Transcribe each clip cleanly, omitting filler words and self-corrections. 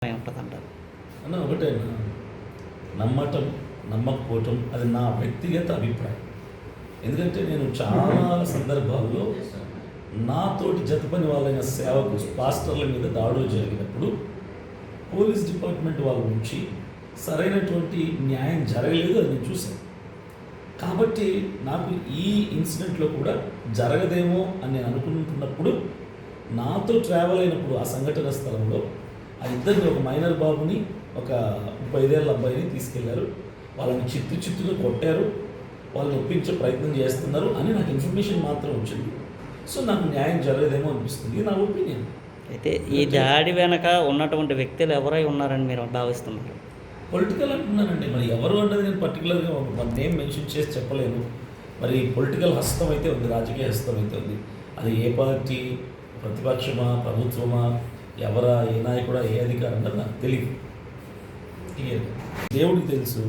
ఉంటుందంటారు అన్న ఒకటేనా, నమ్మటం నమ్మకపోవటం అది నా వ్యక్తిగత అభిప్రాయం. ఎందుకంటే నేను చాలా సందర్భాల్లో నాతోటి జతపని వాళ్ళైన సేవకు పాస్టర్ల మీద దాడులు జరిగినప్పుడు పోలీస్ డిపార్ట్మెంట్ వాళ్ళ నుంచి సరైనటువంటి న్యాయం జరగలేదు అని నేను చూశాను. కాబట్టి నాకు ఈ ఇన్సిడెంట్లో కూడా జరగదేమో అని నేను అనుకుంటున్నప్పుడు నాతో ట్రావెల్ అయినప్పుడు ఆ సంఘటన స్థలంలో ఆ ఇద్దరిని, ఒక మైనర్ బాబుని, ఒక 35 ఏళ్ళ అబ్బాయిని తీసుకెళ్లారు. వాళ్ళని చిత్తుగా కొట్టారు, వాళ్ళని ఒప్పించే ప్రయత్నం చేస్తున్నారు అని నాకు ఇన్ఫర్మేషన్ మాత్రం వచ్చింది. సో నాకు న్యాయం జరగదేమో అనిపిస్తుంది, నా ఒపీనియన్. అయితే ఈ దాడి వెనక ఉన్నటువంటి వ్యక్తులు ఎవరై ఉన్నారని మీరు భావిస్తున్నారు? పొలిటికల్ అంటున్నానండి. మరి ఎవరు అన్నది నేను పర్టికులర్గా మన నేమ్ మెన్షన్ చేసి చెప్పలేను. మరి పొలిటికల్ హస్తం అయితే ఉంది, రాజకీయ హస్తం అయితే ఉంది. అది ఏ పార్టీ, ప్రతిపక్షమా, ప్రభుత్వమా, ఎవరా, ఏ నాయకుడా, ఏ అధికారం అన్నది నాకు తెలియదు. దేవుడికి తెలుసు.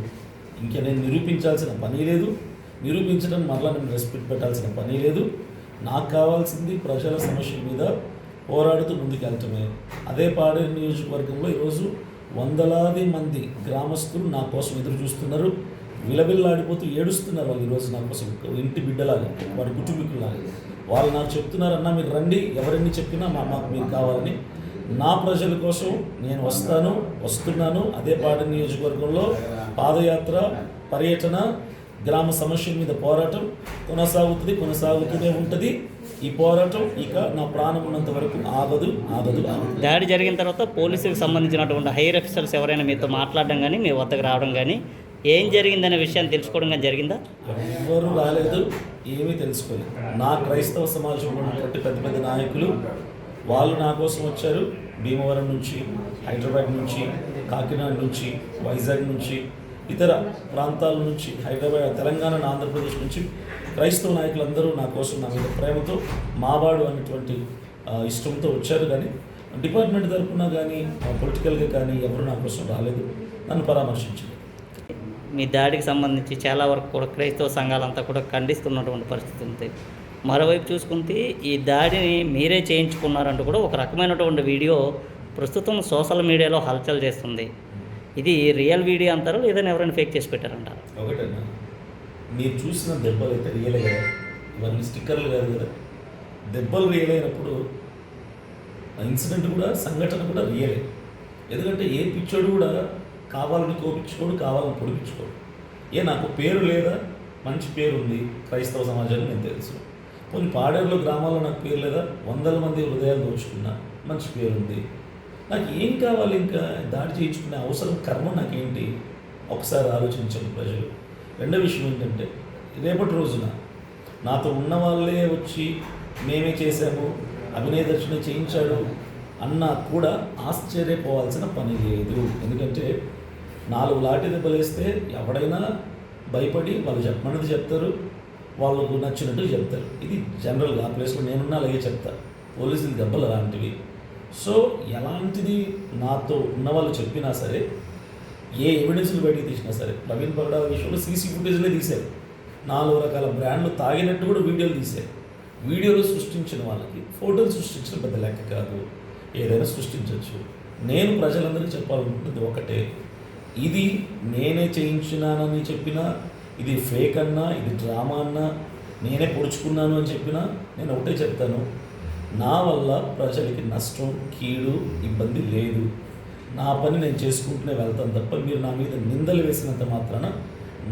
ఇంకా నేను నిరూపించాల్సిన పని లేదు, నిరూపించడం మరలా నేను రెస్పెక్ట్ పెట్టాల్సిన పని లేదు. నాకు కావాల్సింది ప్రజల సమస్యల మీద పోరాడుతూ ముందుకెళ్ళటమే. అదే పాడేరు నియోజకవర్గంలో ఈరోజు వందలాది మంది గ్రామస్తులు నా కోసం ఎదురు చూస్తున్నారు, విలవిల్లాడిపోతూ ఏడుస్తున్నారు. వాళ్ళు ఈరోజు నా కోసం ఇంటి బిడ్డలాగా, వారి కుటుంబీకులాగా. వాళ్ళు నాకు చెప్తున్నారు, అన్న మీరు రండి, ఎవరిని చెప్పినా మాకు మీరు కావాలని. నా ప్రజల కోసం నేను వస్తున్నాను. అదే పాడేరు నియోజకవర్గంలో పాదయాత్ర, పర్యటన, గ్రామ సమస్యల మీద పోరాటం కొనసాగుతూనే ఉంటుంది. ఈ పోరాటం ఇక నా ప్రాణం ఉన్నంత వరకు ఆగదు. దాడి జరిగిన తర్వాత పోలీసులకు సంబంధించినటువంటి హైయర్ ఆఫీసర్స్ ఎవరైనా మీతో మాట్లాడడం కానీ, మీ వద్దకు రావడం కానీ, ఏం జరిగిందనే విషయాన్ని తెలుసుకోవడం కానీ జరిగిందా? ఎవరు రాలేదు, ఏమీ తెలుసుకోలేదు. నా క్రైస్తవ సమాజంలో ఉన్నటువంటి పెద్ద నాయకులు వాళ్ళు నా కోసం వచ్చారు. భీమవరం నుంచి, హైదరాబాద్ నుంచి, కాకినాడ నుంచి, వైజాగ్ నుంచి, ఇతర ప్రాంతాల నుంచి, హైదరాబాద్, తెలంగాణ, ఆంధ్రప్రదేశ్ నుంచి క్రైస్తవ నాయకులందరూ నా కోసం, నా మీద ప్రేమతో, మావాడు అనేటువంటి ఇష్టంతో వచ్చారు. కానీ డిపార్ట్మెంట్ తరఫున కానీ పొలిటికల్గా కానీ ఎవరు నా కోసం రాలేదు, నన్ను పరామర్శించారు. మీ దాడికి సంబంధించి చాలా వరకు కూడా క్రైస్తవ సంఘాలంతా కూడా ఖండిస్తున్నటువంటి పరిస్థితి ఉంది. మరోవైపు చూసుకుంటే ఈ దాడిని మీరే చేయించుకున్నారంటూ కూడా ఒక రకమైనటువంటి వీడియో ప్రస్తుతం సోషల్ మీడియాలో హల్చల్ చేస్తుంది. ఇది రియల్ వీడియో అంటారు, లేదని ఎవరైనా ఫేక్ చేసి పెట్టారంటారు? ఒకటన్నా, మీరు చూసిన దెబ్బలు అయితే రియలే కదా, ఇవన్నీ స్టిక్కర్లు కాదు కదా. దెబ్బలు రియల్ అయినప్పుడు ఇన్సిడెంట్ కూడా, సంఘటన కూడా రియలే. ఎందుకంటే ఏ పిచ్చోడు కూడా కావాలని కోపించుకోడు, కావాలని పొడిపించుకోడు. నాకు పేరు లేదా? మంచి పేరు ఉంది క్రైస్తవ సమాజానికి, నేను తెలుసు. కొన్ని పాడేరులో గ్రామాల్లో నాకు పేరు లేదా? వందల మంది హృదయాలు దోచుకున్నా, మంచి పేరు ఉంది. నాకు ఏం కావాలి? ఇంకా దాడి చేయించుకునే అవసరం, కర్మ నాకేంటి? ఒకసారి ఆలోచించండి ప్రజలు. రెండో విషయం ఏంటంటే, రేపటి రోజున నాతో ఉన్న వాళ్ళే వచ్చి మేమే చేశాము, అభినయ దర్శనం చేయించాడు అన్నా కూడా ఆశ్చర్యపోవాల్సిన పని లేదు. ఎందుకంటే 4 లాఠీ దెబ్బలు వేస్తే ఎవడైనా భయపడి వాళ్ళు చెప్పమన్నది చెప్తారు, వాళ్ళకు నచ్చినట్టు చెప్తారు. ఇది జనరల్గా ఆ ప్లేస్లో నేనున్నా అలాగే చెప్తాను. పోలీసులు దెబ్బలు అలాంటివి. సో ఎలాంటిది నాతో ఉన్న వాళ్ళు చెప్పినా సరే, ఏ ఎవిడెన్స్లు బయటికి తీసినా సరే, ప్రవీణ్ పగడా విషయంలో సీసీ ఫుటేజ్లే తీశారు. 4 రకాల బ్రాండ్లు తాగినట్టు కూడా వీడియోలు తీశారు. వీడియోలు సృష్టించిన వాళ్ళకి ఫోటోలు సృష్టించడం పెద్ద లెక్క కాదు, ఏదైనా సృష్టించవచ్చు. నేను ప్రజలందరికీ చెప్పాలనుకుంటుంది ఒకటే, ఇది నేనే చేయించినానని చెప్పినా, ఇది ఫేక్ అన్నా, ఇది డ్రామా అన్నా, నేనే పొడుచుకున్నాను అని చెప్పినా, నేను ఒకటే చెప్తాను, నా వల్ల ప్రజలకి నష్టం, కీడు, ఇబ్బంది లేదు. నా పని నేను చేసుకుంటూనే వెళ్తాను తప్ప మీరు నా మీద నిందలు వేసినంత మాత్రాన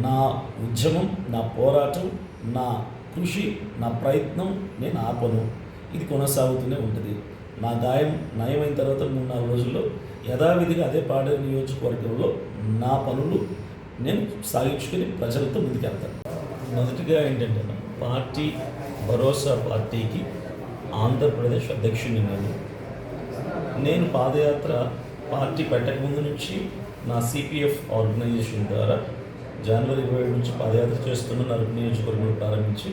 నా ఉద్యమం, నా పోరాటం, నా కృషి, నా ప్రయత్నం నేను ఆపను. ఇది కొనసాగుతూనే ఉంటుంది. నా గాయం నయమైన తర్వాత 3-4 రోజుల్లో యథావిధిగా అదే పాడేరు నియోజకవర్గంలో నా పనులు నేను సాగించుకొని ప్రజలతో ముందుకెళ్తాను. మొదటిగా ఏంటంటే, పార్టీ భరోసా పార్టీకి ఆంధ్రప్రదేశ్ అధ్యక్షుడిని నేను పాదయాత్ర పార్టీ పెట్టకముందు నుంచి నా సిపిఎఫ్ ఆర్గనైజేషన్ ద్వారా జనవరి 27 నుంచి పాదయాత్ర చేస్తున్న అరకు నియోజకవర్గంలో ప్రారంభించి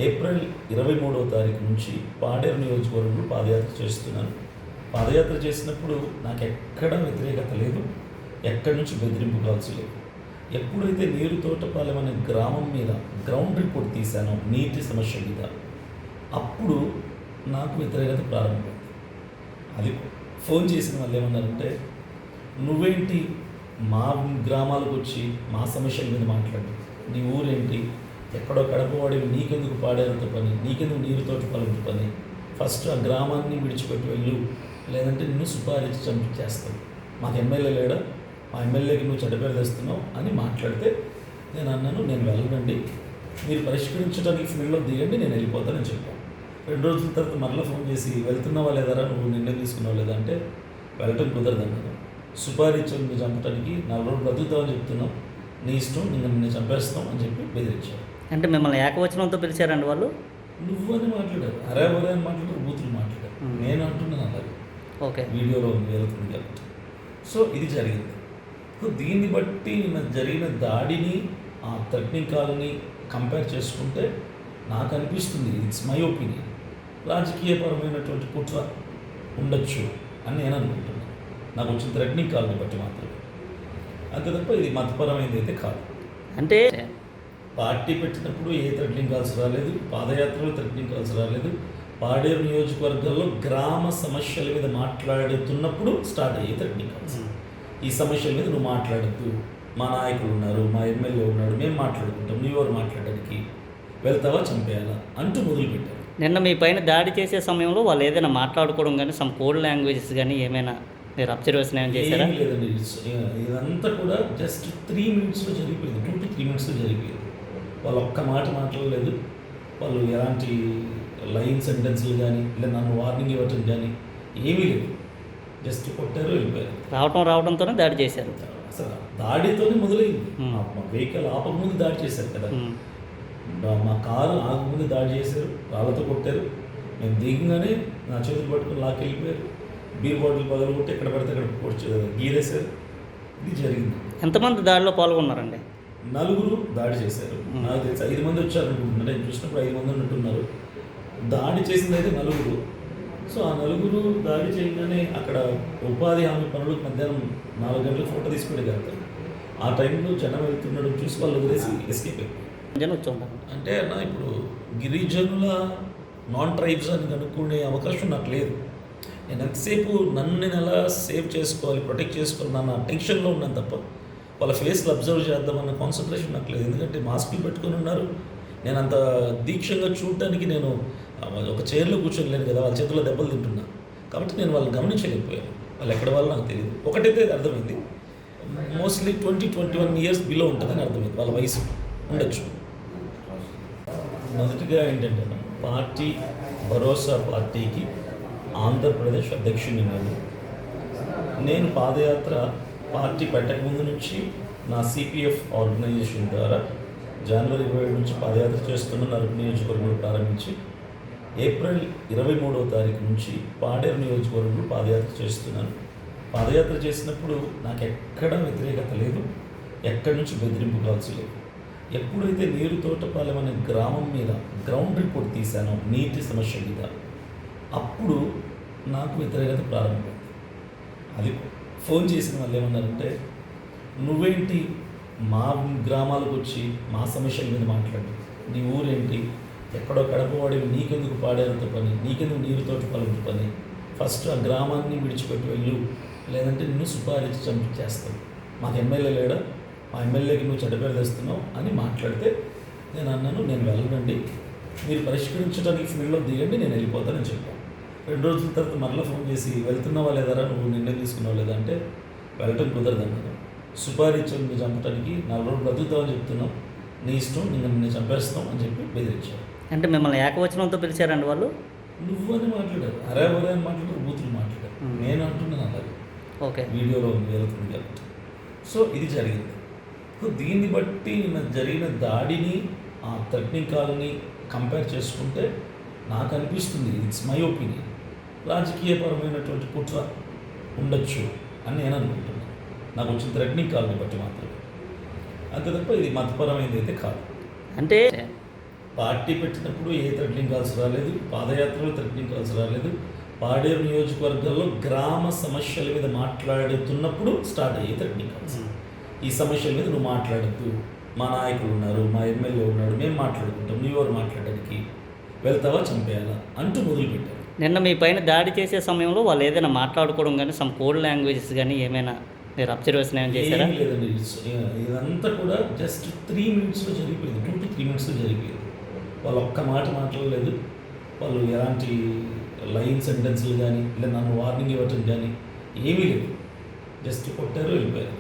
ఏప్రిల్ 23వ తారీఖు నుంచి పాడేరు నియోజకవర్గంలో పాదయాత్ర చేస్తున్నాను. పాదయాత్ర చేసినప్పుడు నాకు ఎక్కడ వ్యతిరేకత లేదు, ఎక్కడి నుంచి బెదిరింపు కాల్స్ లేదు. ఎప్పుడైతే నీరు తోటపాలెం అనే గ్రామం మీద గ్రౌండ్ రిపోర్ట్ తీశానో నీటి సమస్య మీద, అప్పుడు నాకు వ్యతిరేకత ప్రారంభమైంది. అది ఫోన్ చేసిన వాళ్ళు ఏమన్నారంటే, నువ్వేంటి మా గ్రామాలకు వచ్చి మా సమస్యల మీద మాట్లాడు, నీ ఊరేంటి, ఎక్కడో కడపవాడివి, నీకెందుకు పాడేంత పని, నీకెందుకు నీరుతోటి పలుంటి పని, ఫస్ట్ ఆ గ్రామాన్ని విడిచిపెట్టి వెళ్ళు, లేదంటే నిన్ను సుపారీచి చంపించేస్తావు, మాకు ఎమ్మెల్యే లేడా, మా ఎమ్మెల్యేకి నువ్వు చెడ్డపేరు తెస్తున్నావు అని మాట్లాడితే నేను అన్నాను, నేను వెళ్ళనండి, మీరు పరిష్కరించడానికి ఫీల్డ్లో దిగండి, నేను వెళ్ళిపోతానని చెప్పాను. 2 రోజుల తర్వాత మరలా ఫోన్ చేసి వెళ్తున్నావా లేదరా, నువ్వు నిర్ణయం తీసుకున్నావు లేదా అంటే వెళ్ళటం కుదరదు అన్నాను. సుపారీచి నిన్ను చంపడానికి 4 రోజులు బతుకుతామని చెప్తున్నావు, నీ ఇష్టం, నిన్ను చంపేస్తాం అని చెప్పి బెదిరించారు. అంటే మిమ్మల్ని ఏకవచనంతో పిలిచారండి వాళ్ళు? నువ్వు అని మాట్లాడారు, అరే ఒరే అని మాట్లాడారు, బూతులు మాట్లాడారు. నేను అంటున్నాను అలాగే, ఓకే. వీడియోలో వెళ్తుంది కాబట్టి. సో ఇది జరిగింది. సో దీన్ని బట్టి జరిగిన దాడిని ఆ థ్రెటనింగ్ కాల్ని కంపేర్ చేసుకుంటే నాకు అనిపిస్తుంది, ఇట్స్ మై ఒపీనియన్, రాజకీయపరమైనటువంటి కుట్ర ఉండొచ్చు అని నేను అనుకుంటున్నాను, నాకు వచ్చిన థ్రెటనింగ్ కాల్ని బట్టి మాత్రమే. అంతే తప్ప ఇది మతపరమైనది అయితే కాదు. అంటే పార్టీ పెట్టినప్పుడు ఏ థ్రెటనింగ్ కాల్స్ రాలేదు, పాదయాత్రలో థ్రెటనింగ్ కాల్స్ రాలేదు, పాడేరు నియోజకవర్గంలో గ్రామ సమస్యల మీద మాట్లాడుతున్నప్పుడు స్టార్ట్ అయ్యే థ్రెటనింగ్ కాల్స్. ఈ సమస్యల మీద నువ్వు మాట్లాడద్దు, మా నాయకులు ఉన్నారు, మా ఎమ్మెల్యే ఉన్నాడు, మేము మాట్లాడుకుంటాం, నీవెవరు మాట్లాడడానికి, వెళ్తావా చంపేయాలా అంటూ మొదలుపెట్టారు. నిన్న మీ పైన దాడి చేసే సమయంలో వాళ్ళు ఏదైనా మాట్లాడుకోవడం కానీ సమ్ కోడ్ లాంగ్వేజెస్ కానీ ఏమైనా మీరు అబ్జర్వేషన్ ఏమైనా చేశారా? ఏమీ లేదండి, ఇదంతా కూడా జస్ట్ 3 minutesలో జరిగిపోయింది, 2 to 3 minutesలో జరిగిపోయింది. వాళ్ళు ఒక్క మాట మాట్లాడలేదు, వాళ్ళు ఎలాంటి లైన్ సెంటెన్స్లు కానీ లేదా నన్ను వార్నింగ్ ఇవ్వటం కానీ ఏమీ లేదు, జస్ట్ కొట్టారు, వెళ్ళిపోయారు. రావడంతోనే దాడి చేశారు. అసలు దాడితోనే మొదలైంది. Hmm. మా వెహికల్ ఆపకముందు దాడి చేశారు కదా, ఉమ్. మా కారు ఆగకముందు దాడి చేశారు, రాళ్ళతో కొట్టారు. మేము దిగంగానే నా చేతులు పట్టుకుని లాక్కెళ్ళిపోయారు, బీర్ బాటిల్ పగలు కొట్టి ఎక్కడ పడితే అక్కడ గీరేశారు. ఇది జరిగింది. ఎంతమంది దాడిలో పాల్గొన్నారండి? 4 దాడి చేశారు. నాకు తెలిసి 5 మంది వచ్చారు అనుకుంటున్నారు, నేను చూసినప్పుడు 5 మంది ఉన్నట్టున్నారు. దాడి చేసింది అయితే 4. సో ఆ 4 దాడి చేయగానే అక్కడ ఉపాధి హామీ పనులకు మధ్యాహ్నం 4 గంటలకు ఫోటో తీసుకుంటే కదా, ఆ టైంలో జనం వెళ్తున్నాడు చూసి వాళ్ళు వదిలేసి ఎస్కేప్ అయిపోయారు. జనం వచ్చి ఉంటారు. అంటే అన్న ఇప్పుడు గిరిజనుల నాన్ ట్రైబ్స్ అని కనుక్కునే అవకాశం నాకు లేదు. నేను ఎంతసేపు నన్ను నేను ఎలా సేవ్ చేసుకోవాలి, ప్రొటెక్ట్ చేసుకోవాలి నా టెన్షన్లో ఉన్నాను తప్ప వాళ్ళ ఫేస్లు అబ్జర్వ్ చేద్దామన్న కాన్సన్ట్రేషన్ నాకు లేదు. ఎందుకంటే మాస్కులు పెట్టుకొని ఉన్నారు, నేను అంత దీక్షంగా చూడటానికి నేను ఒక చైర్లో కూర్చోలేను కదా, వాళ్ళ చేతుల్లో దెబ్బలు తింటున్నా కాబట్టి నేను వాళ్ళని గమనించలేకపోయాను. వాళ్ళు ఎక్కడ వాళ్ళు నాకు తెలియదు. ఒకటైతే అర్థమైంది, మోస్ట్లీ 20-21 years బిలో ఉంటుందని అర్థమైంది, వాళ్ళ వయసు ఉండొచ్చు. మొదటిగా ఏంటంటే పార్టీ భరోసా పార్టీకి ఆంధ్రప్రదేశ్ అధ్యక్షుని నేను పాదయాత్ర పార్టీ పెట్టకముందు నుంచి నా సిపిఎఫ్ ఆర్గనైజేషన్ ద్వారా జనవరి 27 నుంచి పాదయాత్ర చేస్తున్న నలుగు నియోజకవర్గంలో ప్రారంభించి ఏప్రిల్ 23వ తారీఖు నుంచి పాడేరు నియోజకవర్గంలో పాదయాత్ర చేస్తున్నాను. పాదయాత్ర చేసినప్పుడు నాకు ఎక్కడ వ్యతిరేకత లేదు, ఎక్కడి నుంచి బెదిరింపు కాల్సి లేదు. ఎప్పుడైతే నీరు తోటపాలెం అనే గ్రామం మీద గ్రౌండ్ రిపోర్ట్ తీశానో నీటి సమస్య మీద, అప్పుడు నాకు వ్యతిరేకత ప్రారంభమైంది. అది ఫోన్ చేసిన వాళ్ళు ఏమన్నారంటే, నువ్వేంటి మా గ్రామాలకు వచ్చి మా సమస్యల మీద మాట్లాడు, నీ ఊరేంటి, ఎక్కడో కడపవాడివి, నీకెందుకు పాడేంత పని, నీకెందుకు నీరుతోటి పలుంటి పని, ఫస్ట్ ఆ గ్రామాన్ని విడిచిపెట్టి వెళ్ళు, లేదంటే నిన్ను సుపారీచి చంపించేస్తావు, మాకు ఎమ్మెల్యే లేడా, మా ఎమ్మెల్యేకి నువ్వు చెడ్డపేరు తెస్తున్నావు అని మాట్లాడితే నేను అన్నాను, నేను వెళ్ళనండి, మీరు పరిష్కరించడానికి ఫీల్డ్లో దిగండి, నేను వెళ్ళిపోతానని చెప్పాను. 2 రోజుల తర్వాత మరలా ఫోన్ చేసి వెళ్తున్నావా లేదరా, నువ్వు నిర్ణయం తీసుకున్నావు లేదా అంటే వెళ్ళటం కుదరదు అన్నాను. సుపారీచి నిన్ను చంపడానికి 4 రోజులు బతుకుతామని చెప్తున్నావు, నీ ఇష్టం, నిన్ను చంపేస్తాం అని చెప్పి బెదిరించారు. అంటే మిమ్మల్ని ఏకవచనంతో పిలిచారండి వాళ్ళు? నువ్వు అని మాట్లాడారు, అరే ఒరే అని మాట్లాడారు, బూతులు మాట్లాడారు. నేను అంటున్నాను అలాగే, ఓకే. వీడియోలో వెళ్తుంది కాబట్టి. సో ఇది జరిగింది. సో దీన్ని బట్టి జరిగిన దాడిని ఆ థ్రెటనింగ్ కాల్ని కంపేర్ చేసుకుంటే నాకు అనిపిస్తుంది, ఇట్స్ మై ఒపీనియన్, రాజకీయపరమైనటువంటి కుట్ర ఉండొచ్చు అని నేను అనుకుంటున్నాను, నాకు వచ్చిన థ్రెటనింగ్ కాల్ని బట్టి మాత్రమే. అంతే తప్ప ఇది మతపరమైనది అయితే కాదు. అంటే పార్టీ పెట్టినప్పుడు ఏ థ్రెటనింగ్ కాల్స్ రాలేదు, పాదయాత్రలో థ్రెటనింగ్ కాల్స్ రాలేదు, పాడేరు నియోజకవర్గంలో గ్రామ సమస్యల మీద మాట్లాడుతున్నప్పుడు స్టార్ట్ అయ్యే థ్రెటనింగ్ కాల్స్. ఈ సమస్యల మీద నువ్వు మాట్లాడద్దు, మా నాయకులు ఉన్నారు, మా ఎమ్మెల్యే ఉన్నాడు, మేము మాట్లాడుకుంటాం, నీవెవరు మాట్లాడడానికి, వెళ్తావా చంపేయాలా అంటూ మొదలుపెట్టారు. నిన్న మీ పైన దాడి చేసే సమయంలో వాళ్ళు ఏదైనా మాట్లాడుకోవడం కానీ సమ్ కోడ్ లాంగ్వేజెస్ కానీ ఏమైనా మీరు అబ్జర్వేషన్ ఏమైనా చేశారా? ఏమీ లేదండి. ఇదంతా కూడా జస్ట్ 3 మినిట్స్లో జరిగిపోయింది. 2 to 3 మినిట్స్లో జరిగిపోయింది. వాళ్ళు ఒక్క మాట మాట్లాడలేదు. వాళ్ళు ఎలాంటి లైన్ సెంటెన్స్లు కానీ లేదా నన్ను వార్నింగ్ ఇవ్వటం కానీ ఏమీ లేదు. జస్ట్ కొట్టారు, వెళ్ళిపోయారు.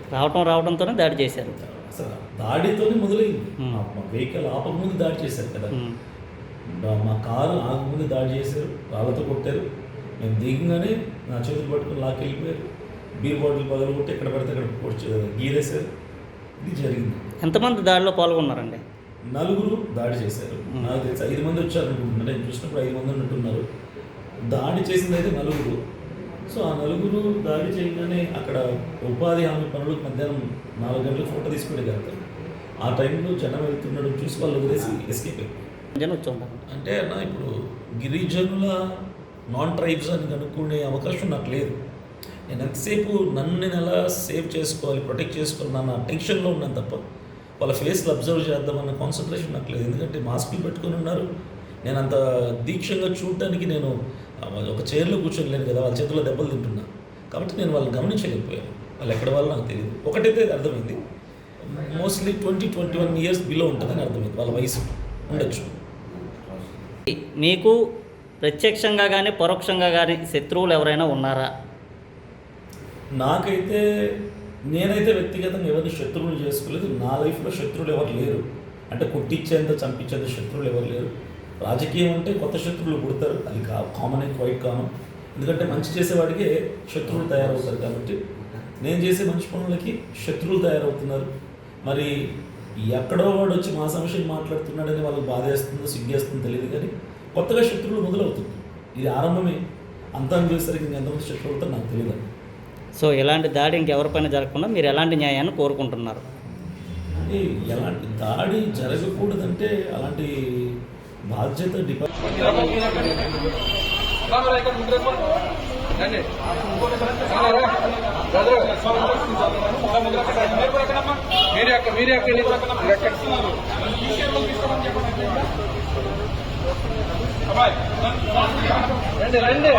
రావడంతోనే దాడి చేశారు. అసలు దాడితోనే మొదలైంది. Hmm. మా వెహికల్ ఆపకముందు దాడి చేశారు కదా. ఉమ్. మా కారు ఆగకముందు దాడి చేశారు, రాళ్ళతో కొట్టారు. మేము దిగంగానే నా చేతులు పట్టుకుని లాక్కెళ్ళిపోయారు. బీర్ బాటిల్ పగలు కొట్టి ఎక్కడ పడితే అక్కడ గీరేశారు. ఇది జరిగింది. ఎంతమంది దాడిలో పాల్గొన్నారండి? 4 దాడి చేశారు. నాకు తెలిసి 5 మంది వచ్చారు అనుకుంటున్నాను. నేను చూసినప్పుడు 5 మంది ఉన్నట్టున్నారు. దాడి చేసింది అయితే 4. సో ఆ 4 దాడి చేయగానే అక్కడ ఉపాధి హామీ పనులకు మధ్యాహ్నం 4 గంటలకు ఫోటో తీసుకుంటే కదా. ఆ టైంలో జనం వెళ్తున్నాడు చూసి వాళ్ళు వదిలేసి ఎస్కేప్ అయిపోయారు. జనం వచ్చి ఉంటారు. అంటే అన్న ఇప్పుడు గిరిజనుల నాన్ ట్రైబ్స్ అని కనుక్కునే అవకాశం నాకు లేదు. నేను ఎంతసేపు నన్ను నేను ఎలా సేవ్ చేసుకోవాలి, ప్రొటెక్ట్ చేసుకోవాలి నా టెన్షన్లో ఉన్నాను తప్ప వాళ్ళ ఫేస్లు అబ్జర్వ్ చేద్దామన్న కాన్సన్ట్రేషన్ నాకు లేదు. ఎందుకంటే మాస్కులు పెట్టుకొని ఉన్నారు. నేను అంత దీక్షంగా చూడటానికి నేను ఒక చైర్లో కూర్చోలేను కదా, వాళ్ళ చేతిలో దెబ్బలు తింటున్నా. కాబట్టి నేను వాళ్ళని గమనించలేకపోయాను. వాళ్ళు ఎక్కడ వాళ్ళు నాకు తెలియదు. ఒకటైతే అర్థమైంది, మోస్ట్లీ 20-21 ఇయర్స్ బిలో ఉంటుందని అర్థమైంది. వాళ్ళ వయసు ఉండొచ్చు. మీకు ప్రత్యక్షంగా కానీ పరోక్షంగా కానీ శత్రువులు ఎవరైనా ఉన్నారా? నాకైతే నేనైతే వ్యక్తిగతంగా ఎవరిని శత్రువులు చేసుకోలేదు. నా లైఫ్లో శత్రువులు ఎవరు లేరు. అంటే కొట్టించేంత చంపించేంత శత్రువులు ఎవరు లేరు. రాజకీయం అంటే కొత్త శత్రువులు పుడతారు, అది కామన్, క్వైట్ కామన్. ఎందుకంటే మంచి చేసేవాడికే శత్రువులు తయారవుతారు. కాబట్టి నేను చేసే మంచి పనులకి శత్రువులు తయారవుతున్నారు. మరి ఎక్కడో వాడు వచ్చి మా సమస్యలు మాట్లాడుతున్నాడని వాళ్ళకి బాధేస్తుందో సిగ్గేస్తుందో తెలియదు, కానీ కొత్తగా శత్రువులు మొదలవుతుంది. ఇది ఆరంభమే. అంతా చూసేసరికి ఎంతమంది శత్రువులు అవుతారో నాకు తెలియదు. సో ఇలాంటి దాడి ఇంకెవరిపైన జరగకుండా మీరు ఎలాంటి న్యాయాన్ని కోరుకుంటున్నారు? అంటే ఎలాంటి దాడి జరగకూడదంటే అలాంటి బాధ్యత రండి రండి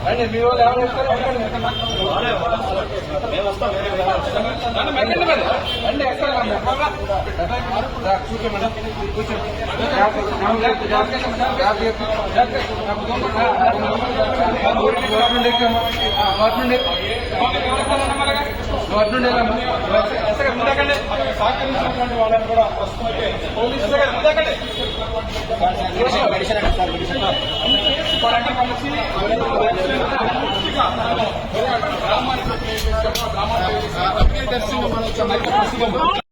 రండి మీ వాళ్ళు ఎవరు వస్తారు రండి సహకరించినటువంటి వాళ్ళని కూడా పోలీసులు గ్రామానికి